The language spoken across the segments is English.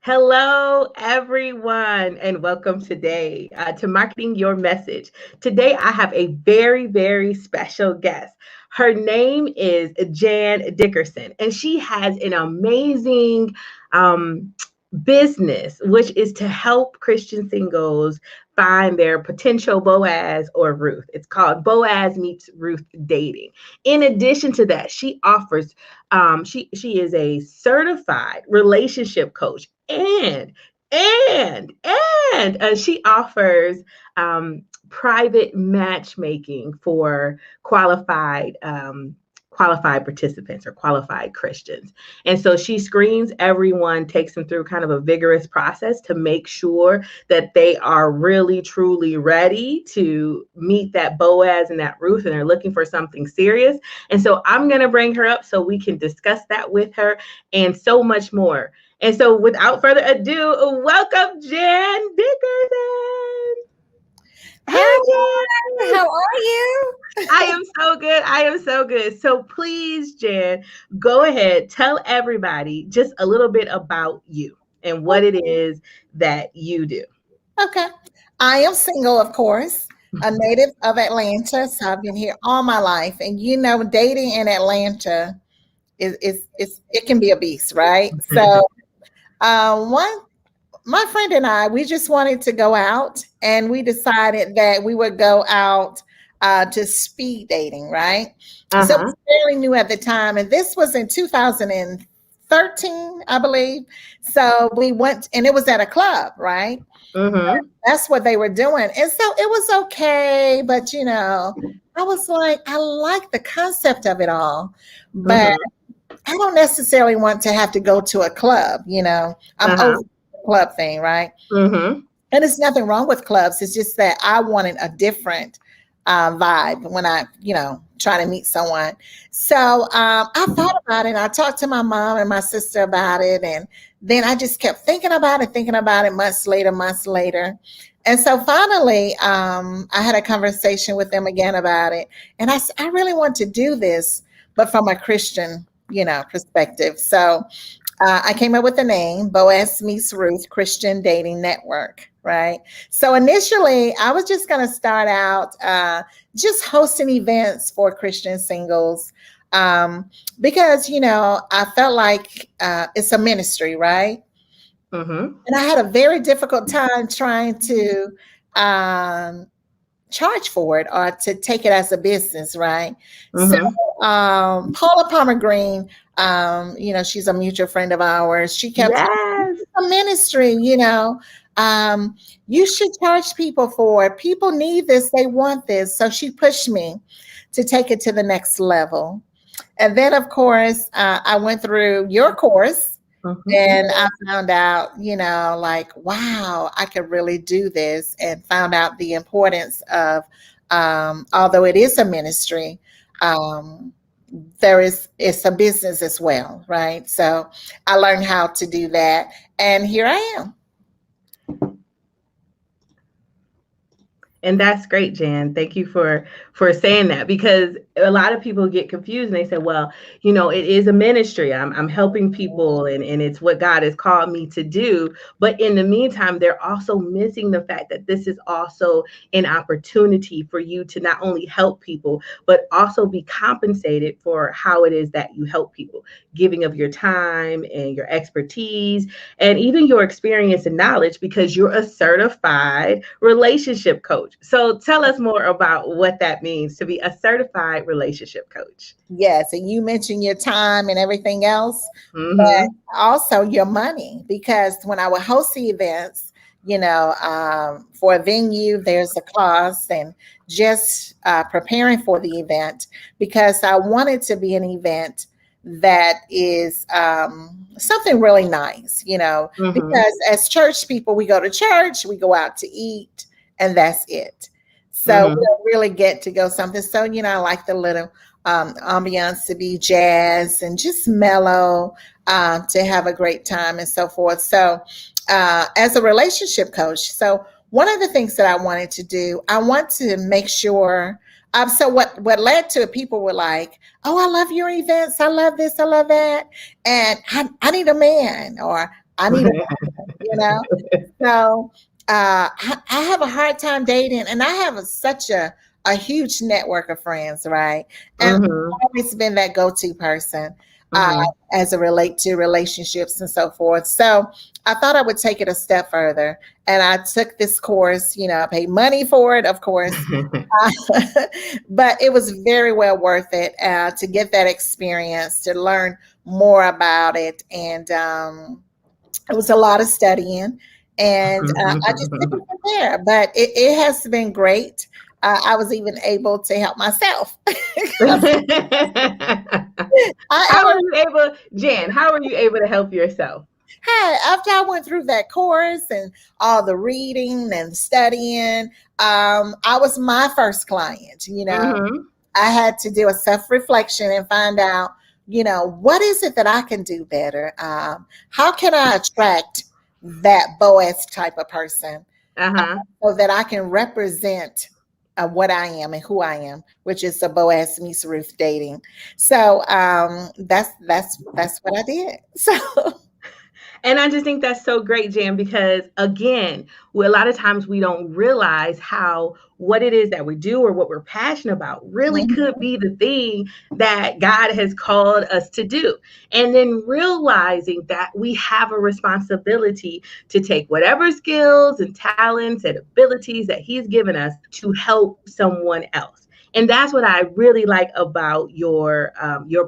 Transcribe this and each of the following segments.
Hello, everyone, and welcome today to Marketing Your Message. Today, I have a very, very special guest. Her name is Jan Dickerson, and she has an amazing um, business, which is to help Christian singles find their potential Boaz or Ruth. It's called Boaz Meets Ruth Dating. In addition to that, she offers she is a certified relationship coach and she offers private matchmaking for qualified participants or qualified Christians. And so she screens everyone, takes them through kind of a vigorous process to make sure that they are really truly ready to meet that Boaz and that Ruth, and they're looking for something serious. And so I'm going to bring her up so we can discuss that with her and so much more. And so without further ado, welcome Jan Dickerson. Hi, Jan. How are you? I am so good. I am so good. So please, Jan, go ahead. Tell everybody just a little bit about you and what it is that you do. Okay. I am single, of course, a native of Atlanta. So I've been here all my life. And dating in Atlanta it can be a beast, right? So one my friend and I, we just wanted to go out, and we decided that we would go out to speed dating, right? So it was fairly new at the time, and this was in 2013, I believe. So we went, and it was at a club, right? That's what they were doing. And so it was okay, but I was like, I like the concept of it all, but I don't necessarily want to have to go to a club, I'm over club thing, right? And there's nothing wrong with clubs. It's just that I wanted a different vibe when I, try to meet someone. So I thought about it. I talked to my mom and my sister about it. And then I just kept thinking about it months later. And so finally, I had a conversation with them again about it. And I said, I really want to do this, but from a Christian, perspective. So I came up with the name Boaz Meets Ruth Christian Dating Network, right? So initially, I was just going to start out just hosting events for Christian singles because, I felt like it's a ministry, right? And I had a very difficult time trying to charge for it or to take it as a business, right? So Paula Palmer Green, she's a mutual friend of ours. She kept saying, it's a ministry, you should charge people for it. People need this. They want this. So she pushed me to take it to the next level. And then, of course, I went through your course and I found out, like, wow, I could really do this, and found out the importance of, although it is a ministry, it's a business as well, right? So I learned how to do that, and here I am. And that's great, Jan. Thank you for saying that, because a lot of people get confused and they say, well, it is a ministry. I'm helping people and it's what God has called me to do. But in the meantime, they're also missing the fact that this is also an opportunity for you to not only help people, but also be compensated for how it is that you help people, giving of your time and your expertise and even your experience and knowledge, because you're a certified relationship coach. So tell us more about what that means to be a certified relationship coach. Yes, and you mentioned your time and everything else, but also your money, because when I would host the events, for a venue, there's a cost, and just preparing for the event, because I wanted to be an event that is something really nice, because as church people, we go to church, we go out to eat, and that's it. So we don't really get to go something. So, I like the little ambiance to be jazz and just mellow, to have a great time and so forth. So as a relationship coach, so one of the things that I wanted to do, I want to make sure, so what led to it, people were like, oh, I love your events. I love this. I love that. And I need a man, or I need a woman. you know. So I have a hard time dating, and I have such a huge network of friends, right? And Mm-hmm. I've always been that go-to person uh, Mm-hmm. as it relate to relationships and so forth. So I thought I would take it a step further, and I took this course. You know, I paid money for it, of course, but it was very well worth it to get that experience, to learn more about it, and it was a lot of studying, and I just took it from there. But it has been great. I was even able to help myself. I How are was, you able, Jan? How are you able to help yourself? hey, after I went through that course and all the reading and studying, I was my first client. You know, Mm-hmm. I had to do a self reflection and find out, you know, what is it that I can do better? How can I attract that Boaz type of person Uh-huh. so that I can represent what I am and who I am, which is a Boaz meets Ruth dating. So that's what I did. So And I just think that's so great, Jan, because again, a lot of times we don't realize how what it is that we do or what we're passionate about really could be the thing that God has called us to do. And then realizing that we have a responsibility to take whatever skills and talents and abilities that He's given us to help someone else. And that's what I really like about your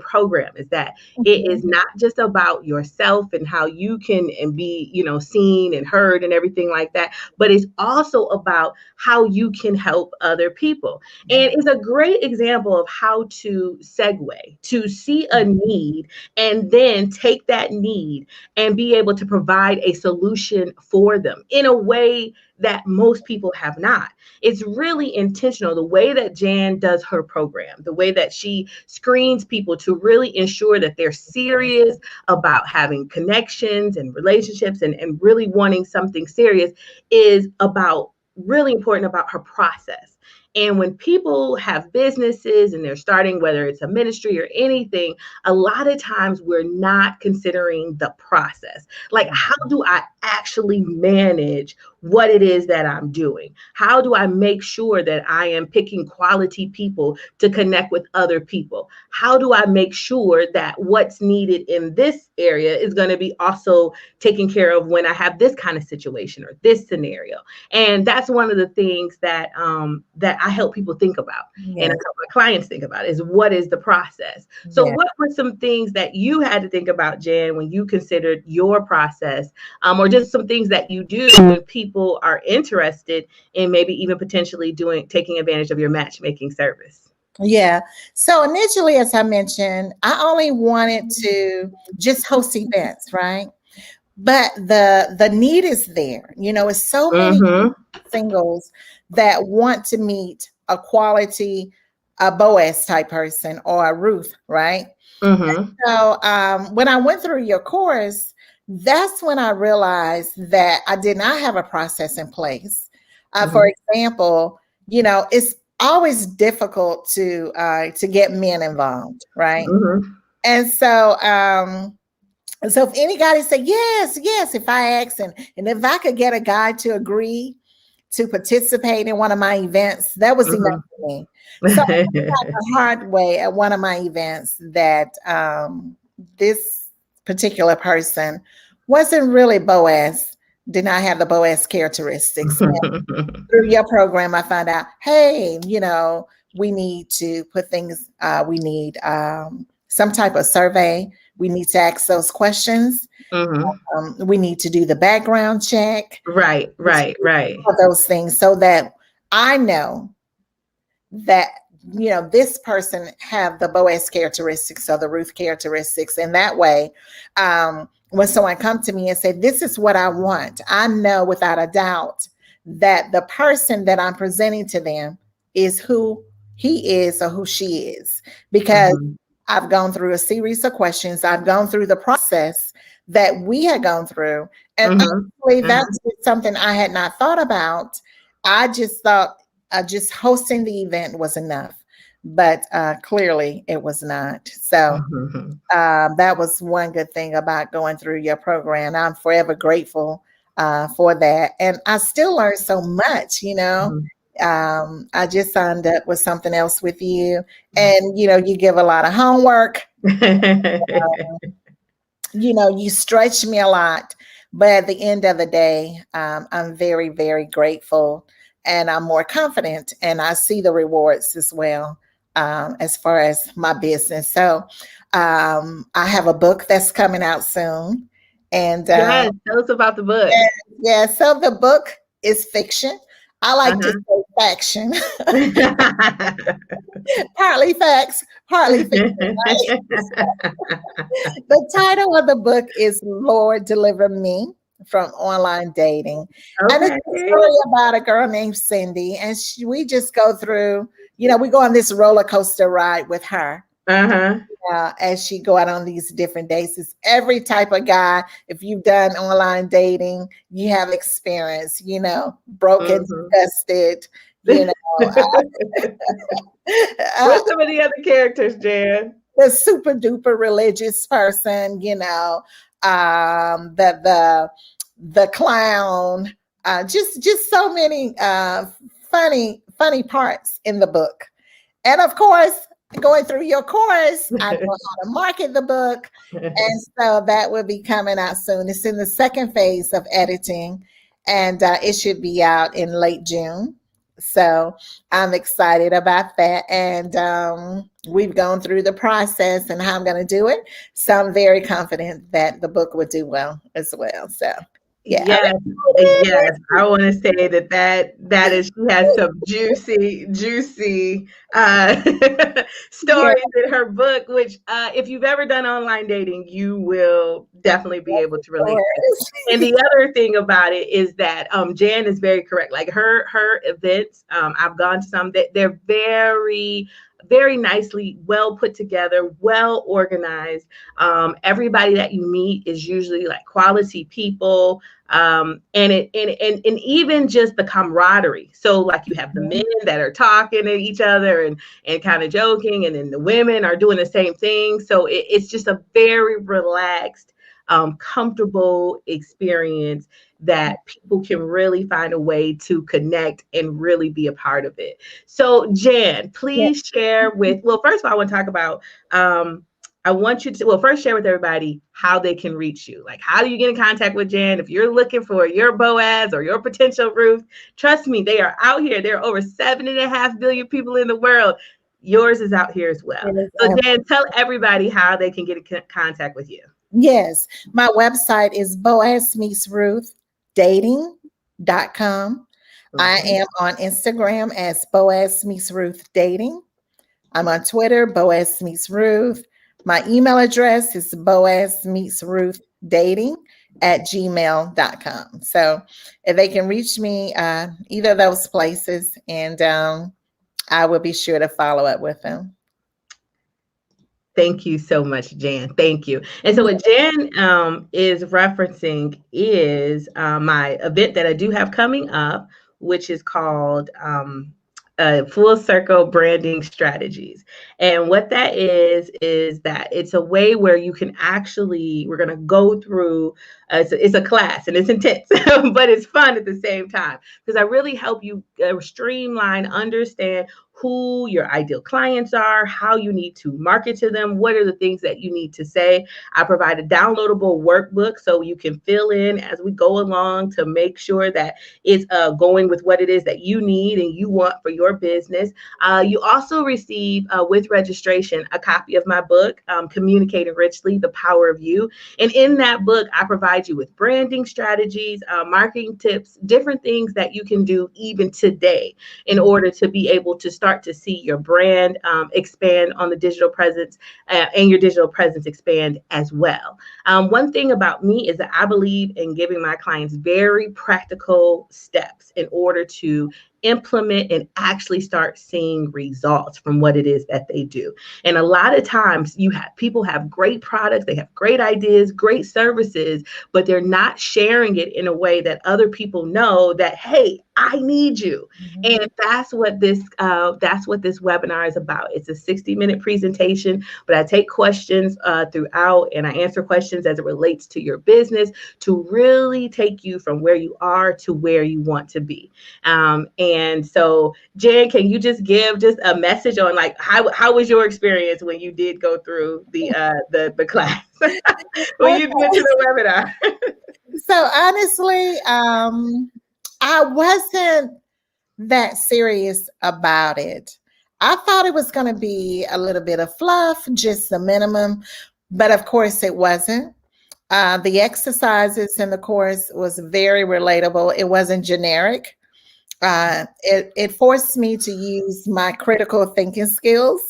program is that it is not just about yourself and how you can and be, seen and heard and everything like that, but it's also about how you can help other people. And it's a great example of how to segue to see a need and then take that need and be able to provide a solution for them in a way that most people have not. It's really intentional. The way that Jan does her program, the way that she screens people to really ensure that they're serious about having connections and relationships and really wanting something serious is about really important about her process. And when people have businesses and they're starting, whether it's a ministry or anything, a lot of times we're not considering the process. Like, how do I actually manage what it is that I'm doing? How do I make sure that I am picking quality people to connect with other people? How do I make sure that what's needed in this area is going to be also taken care of when I have this kind of situation or this scenario? And that's one of the things that I help people think about, and I yes, help my clients think about is what is the process. So, yes. what were some things that you had to think about, Jan, when you considered your process, or just some things that you do when people are interested in maybe even potentially taking advantage of your matchmaking service? Yeah. So initially, as I mentioned, I only wanted to just host events, right? But the need is there. You know, it's so many Mm-hmm. singles that want to meet a quality, a Boaz type person or a Ruth, right? Mm-hmm. So when I went through your course, that's when I realized that I did not have a process in place. For Mm-hmm. example, you know, it's always difficult to get men involved, right? Mm-hmm. And so if any guy say yes, yes, if I ask and if I could get a guy to agree to participate in one of my events, that was enough for me. So the hard way at one of my events that this particular person wasn't really Boaz, did not have the Boaz characteristics. Through your program, I found out, hey, you know, we need to put things, we need some type of survey. We need to ask those questions. Mm-hmm. We need to do the background check. Right, We need to right, do right. all of those things so that I know that you know this person have the Boaz characteristics or the Ruth characteristics, and that way when someone come to me and say this is what I want, I know without a doubt that the person that I'm presenting to them is who he is or who she is, because Mm-hmm. I've gone through a series of questions. I've gone through the process that we had gone through, and Mm-hmm. actually Mm-hmm. that's something I had not thought about. I just thought just hosting the event was enough, but clearly it was not. So Mm-hmm. that was one good thing about going through your program. I'm forever grateful for that. And I still learn so much, Mhm. I just signed up with something else with you, and you give a lot of homework. You stretch me a lot, but at the end of the day, I'm very, very grateful, and I'm more confident, and I see the rewards as well, as far as my business. So I have a book that's coming out soon, and Yes, tell us about the book. yeah, so the book is fiction. I like to say faction, partly facts, partly fiction. The title of the book is Lord Deliver Me from Online Dating. And it's Okay. a story about a girl named Cindy. And we just go through, we go on this roller coaster ride with her. Uh-huh. As she go out on these different dates. It's every type of guy. If you've done online dating, you have experience, broken, Mhm. disgusted, you know, uh, What's some of the other characters, Jan? the super duper religious person, the clown, just so many funny parts in the book. And of course, going through your course, I know how to market the book. And so that will be coming out soon. It's in the second phase of editing, and it should be out in late June. So I'm excited about that. And we've gone through the process and how I'm going to do it. So I'm very confident that the book will do well as well. So, yeah, I'm Yes, excited. yes. I want to say that is she has some juicy Yeah, stories in her book, which if you've ever done online dating, you will definitely be able to of relate to. And course. the other thing about it is that Jan is very correct. Like her events, I've gone to some that they're very very nicely well put together, well organized. Everybody that you meet is usually like quality people, and even just the camaraderie. So like you have the men that are talking to each other and kind of joking, and then the women are doing the same thing. So it's just a very relaxed, comfortable experience that people can really find a way to connect and really be a part of it. So Jan, Yeah. please share with, well, first of all, I want to talk about, I want you to, well, first share with everybody how they can reach you. Like, how do you get in contact with Jan? If you're looking for your Boaz or your potential Ruth, trust me, they are out here. There are over 7.5 billion people in the world. Yours is out here as well. It is So Jan, tell everybody how they can get in contact with you. Yes, my website is Boaz Meets Ruth Dating.com. I Okay. am on Instagram as Boaz Meets Ruth Dating. I'm on Twitter, Boaz Meets Ruth. My email address is Boaz Meets Ruth Dating at gmail.com. So if they can reach me either of those places, and I will be sure to follow up with them. Thank you so much, Jan. Thank you. And so, what Jan is referencing is my event that I do have coming up, which is called Full Circle Branding Strategies. And what that is that it's a way where you can actually, we're going to go through, it's a class and it's intense, but it's fun at the same time because I really help you streamline, understand who your ideal clients are, how you need to market to them, what are the things that you need to say. I provide a downloadable workbook so you can fill in as we go along to make sure that it's going with what it is that you need and you want for your business. You also receive, with registration, a copy of my book, Communicating Richly, The Power of You. And in that book, I provide you with branding strategies, marketing tips, different things that you can do even today in order to be able to start to see your brand expand on the digital presence, and your digital presence expand as well. One thing about me is that I believe in giving my clients very practical steps in order to implement and actually start seeing results from what it is that they do. And a lot of times people have great products, they have great ideas, great services, but they're not sharing it in a way that other people know that, hey, I need you. Mhm. And that's what this webinar is about. It's a 60-minute presentation, but I take questions throughout, and I answer questions as it relates to your business to really take you from where you are to where you want to be. And so, Jen, can you just give just a message on like how was your experience when you did go through the class when you went to Okay. the webinar? So honestly, I wasn't that serious about it. I thought it was going to be a little bit of fluff, just the minimum, but of course it wasn't. The exercises in the course was very relatable. It wasn't generic. It forced me to use my critical thinking skills.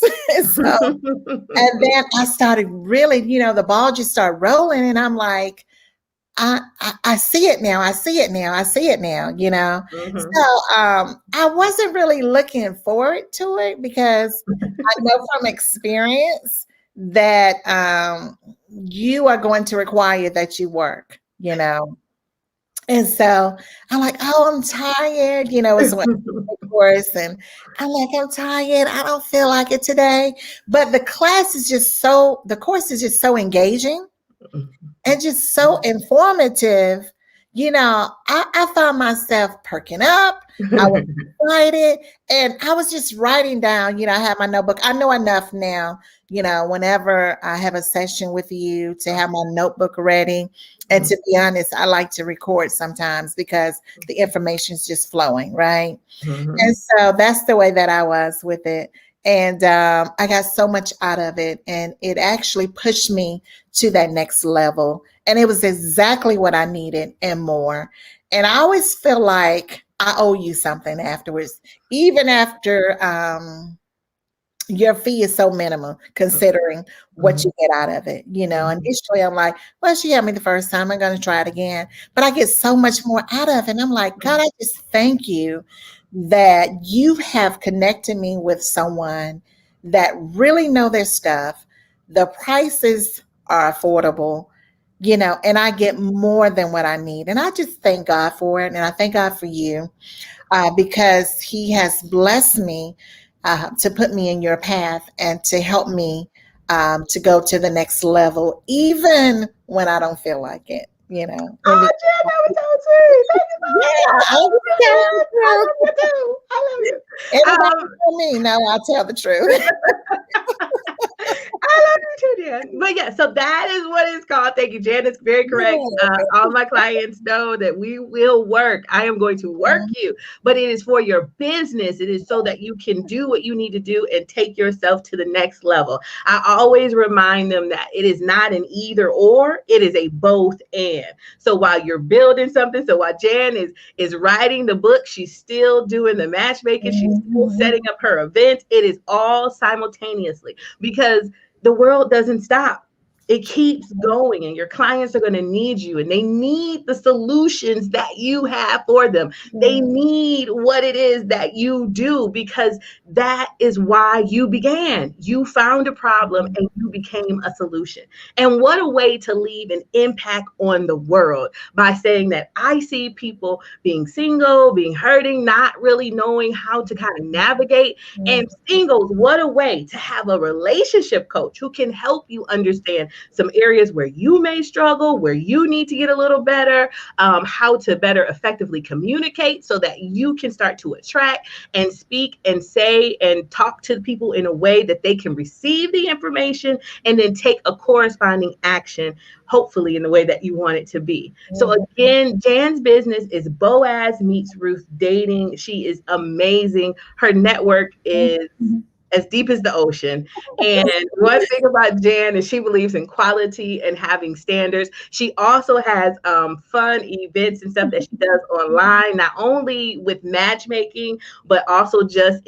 So, and then I started really, the ball just started rolling, and I'm like, I see it now. I see it now. I see it now. Mhm. So I wasn't really looking forward to it because I know from experience that you are going to require that you work. And so I'm like, oh, I'm tired. It's one course, and I'm like, I'm tired. I don't feel like it today. But the course is just so engaging and just so informative. I found myself perking up. I was excited, and I was just writing down. I have my notebook. I know enough now, whenever I have a session with you, to have my notebook ready. And to be honest, I like to record sometimes because the information is just flowing, right? And Mhm. so that's the way that I was with it. And I got so much out of it. And it actually pushed me to that next level. And it was exactly what I needed and more. And I always feel like I owe you something afterwards, even after your fee is so minimal considering what Mhm. you get out of it. Mhm. Initially I'm like, well, she helped me the first time. I'm going to try it again. But I get so much more out of it. And I'm like, God, I just thank you that you have connected me with someone that really know their stuff. The prices are affordable, and I get more than what I need. And I just thank God for it. And I thank God for you because He has blessed me to put me in your path and to help me to go to the next level, even when I don't feel like it. And Oh, Jen, that was so sweet. Thank you so much. yeah, I I love you, tell the Jen. I truth. love you too. Anybody I love you. tell me? No, I tell the truth. I love you too, Jan. But yeah, so that is what it's called. Thank you, Jan. It's very correct. All my clients know that we will work. I am going to work you, but it is for your business. It is so that you can do what you need to do and take yourself to the next level. I always remind them that it is not an either or, it is a both and. So while you're building something, so while Jan is writing the book, she's still doing the matchmaking, she's still Mhm. setting up her events. It is all simultaneously because the world doesn't stop. It keeps going, and your clients are going to need you, and they need the solutions that you have for them. They need what it is that you do because that is why you began. You found a problem and you became a solution. And what a way to leave an impact on the world by saying that I see people being single, being hurting, not really knowing how to kind of navigate. And singles, what a way to have a relationship coach who can help you understand some areas where you may struggle, where you need to get a little better, how to better effectively communicate so that you can start to attract and speak and say and talk to people in a way that they can receive the information and then take a corresponding action, hopefully in the way that you want it to be. So again, Jan's business is Boaz Meets Ruth Dating. She is amazing. Her network is as deep as the ocean. And one thing about Jan is she believes in quality and having standards. She also has fun events and stuff that she does online, not only with matchmaking, but also just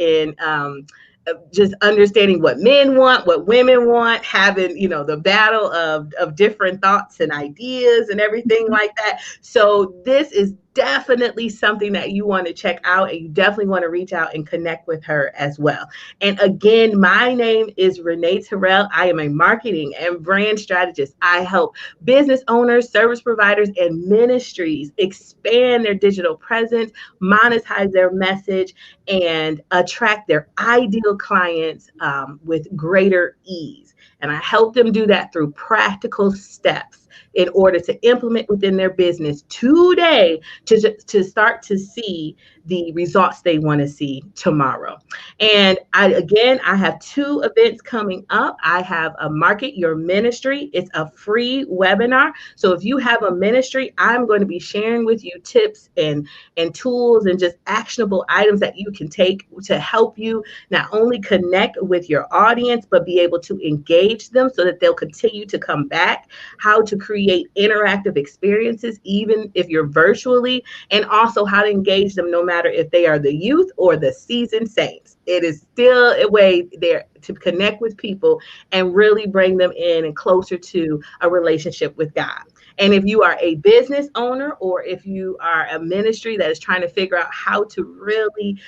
understanding what men want, what women want, having, the battle of different thoughts and ideas and everything like that. So this is definitely something that you want to check out, and you definitely want to reach out and connect with her as well. And again, my name is Renee Terrell. I am a marketing and brand strategist. I help business owners, service providers, and ministries expand their digital presence, monetize their message, and attract their ideal clients with greater ease. And I help them do that through practical steps in order to implement within their business today to start to see the results they want to see tomorrow. And I have two events coming up. I have a Market Your Ministry. It's a free webinar. So if you have a ministry, I'm going to be sharing with you tips and tools and just actionable items that you can take to help you not only connect with your audience, but be able to engage them so that they'll continue to come back, how to create interactive experiences, even if you're virtually, and also how to engage them no matter if they are the youth or the seasoned saints. It is still a way there to connect with people and really bring them in and closer to a relationship with God. And if you are a business owner, or if you are a ministry that is trying to figure out how to really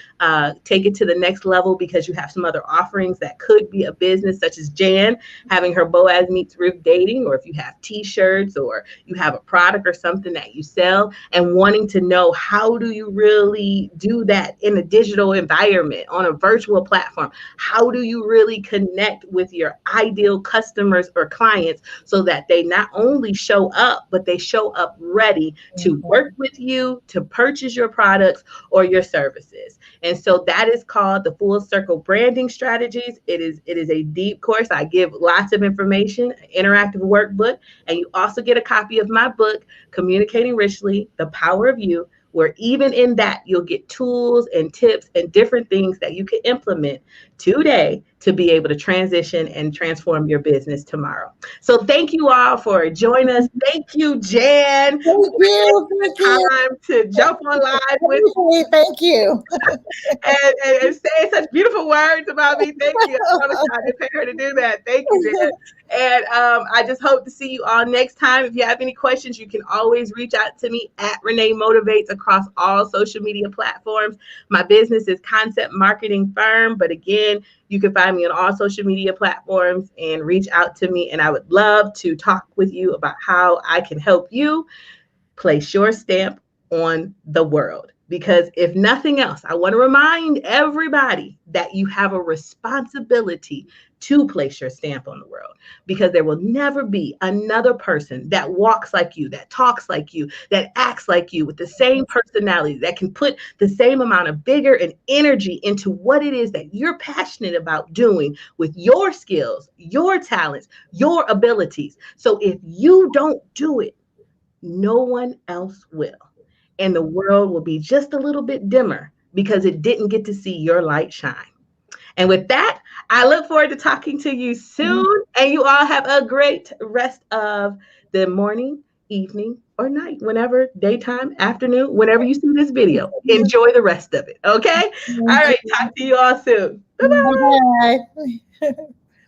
take it to the next level because you have some other offerings that could be a business, such as Jan having her Boaz meets Ruth dating, or if you have t-shirts or you have a product or something that you sell and wanting to know how do you really do that in a digital environment on a virtual platform, how do you really connect with your ideal customers or clients so that they not only show up, but they show up ready to work with you, to purchase your products or your services. And so that is called the Full Circle Branding Strategies. It is a deep course. I give lots of information, interactive workbook, and you also get a copy of my book, Communicating Richly, The Power of You, where even in that you'll get tools and tips and different things that you can implement today to be able to transition and transform your business tomorrow. So thank you all for joining us. Thank you, Jan, Thank you. Thank you. time to jump on live with me Thank you. and saying such beautiful words about me. Thank you. I promise I didn't pay her to do that. Thank you, Jan. And I just hope to see you all next time. If you have any questions, you can always reach out to me at Renee Motivates across all social media platforms. My business is Concept Marketing Firm, but again, you can find me on all social media platforms and reach out to me. And I would love to talk with you about how I can help you place your stamp on the world. Because if nothing else, I want to remind everybody that you have a responsibility to place your stamp on the world, because there will never be another person that walks like you, that talks like you, that acts like you, with the same personality, that can put the same amount of vigor and energy into what it is that you're passionate about doing with your skills, your talents, your abilities. So if you don't do it, no one else will. And the world will be just a little bit dimmer because it didn't get to see your light shine. And with that, I look forward to talking to you soon. And you all have a great rest of the morning, evening, or night, whenever, daytime, afternoon, whenever you see this video. Enjoy the rest of it. Okay? All right. Talk to you all soon. Bye-bye. Bye.